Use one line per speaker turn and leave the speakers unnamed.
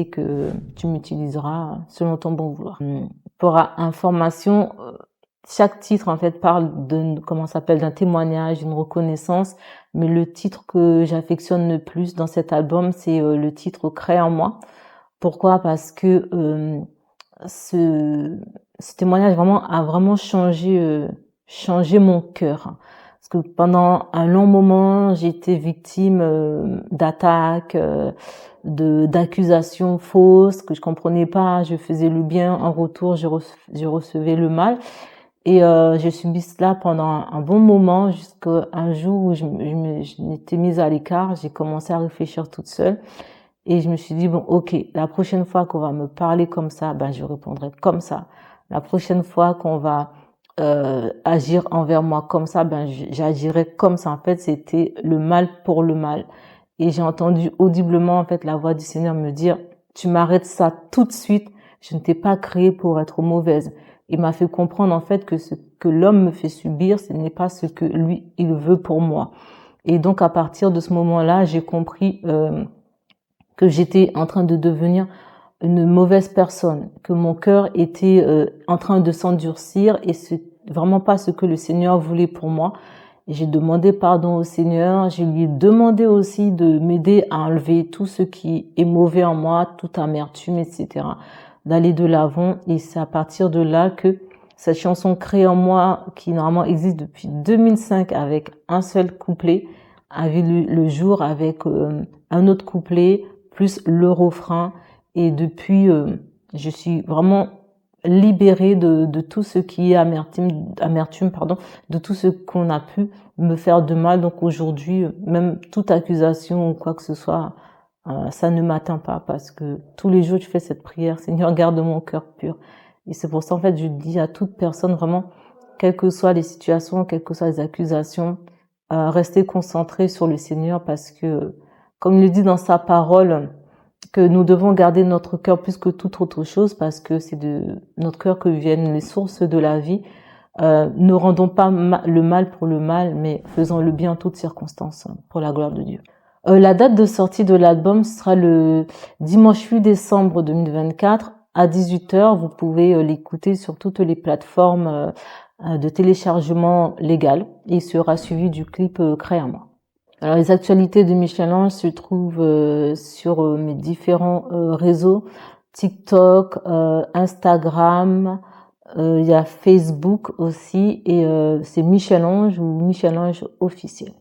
et que tu m'utiliseras selon ton bon vouloir. Pour information, chaque titre en fait parle d'un témoignage, d'une reconnaissance, mais le titre que j'affectionne le plus dans cet album, c'est le titre Crée en moi. Pourquoi? Parce que ce témoignage a vraiment changé mon cœur. Parce que pendant un long moment, j'ai été victime d'attaques, d'accusations fausses que je comprenais pas. Je faisais le bien, en retour, je recevais le mal. Et j'ai subi cela pendant un bon moment, jusqu'à un jour où je m'étais mise à l'écart. J'ai commencé à réfléchir toute seule. Et je me suis dit, bon, ok, la prochaine fois qu'on va me parler comme ça, ben, je répondrai comme ça. La prochaine fois qu'on va agir envers moi comme ça, ben, j'agirai comme ça. En fait, c'était le mal pour le mal. Et j'ai entendu audiblement, en fait, la voix du Seigneur me dire, tu m'arrêtes ça tout de suite. Je ne t'ai pas créé pour être mauvaise. Il m'a fait comprendre, en fait, que ce que l'homme me fait subir, ce n'est pas ce que lui, il veut pour moi. Et donc, à partir de ce moment-là, j'ai compris, que j'étais en train de devenir une mauvaise personne, que mon cœur était en train de s'endurcir et c'est vraiment pas ce que le Seigneur voulait pour moi. Et j'ai demandé pardon au Seigneur, je lui ai demandé aussi de m'aider à enlever tout ce qui est mauvais en moi, toute amertume, etc., d'aller de l'avant. Et c'est à partir de là que cette chanson Crée en moi, qui normalement existe depuis 2005 avec un seul couplet, a vu le jour avec un autre couplet, plus le refrain. Et depuis, je suis vraiment libérée de tout ce qui est amertume, pardon, de tout ce qu'on a pu me faire de mal. Donc aujourd'hui, même toute accusation ou quoi que ce soit, ça ne m'atteint pas parce que tous les jours, je fais cette prière, Seigneur, garde mon cœur pur. Et c'est pour ça, en fait, je dis à toute personne vraiment, quelles que soient les situations, quelles que soient les accusations, rester concentré sur le Seigneur parce que, comme il le dit dans sa parole, que nous devons garder notre cœur plus que toute autre chose parce que c'est de notre cœur que viennent les sources de la vie. Ne rendons pas le mal pour le mal, mais faisons le bien en toutes circonstances pour la gloire de Dieu. La date de sortie de l'album sera le dimanche 8 décembre 2024 à 18h. Vous pouvez l'écouter sur toutes les plateformes de téléchargement légal et il sera suivi du clip Crée en moi. Alors les actualités de Michel-Ange se trouvent sur mes différents réseaux, TikTok, Instagram, il y a Facebook aussi et c'est Michel-Ange ou Michel-Ange officiel.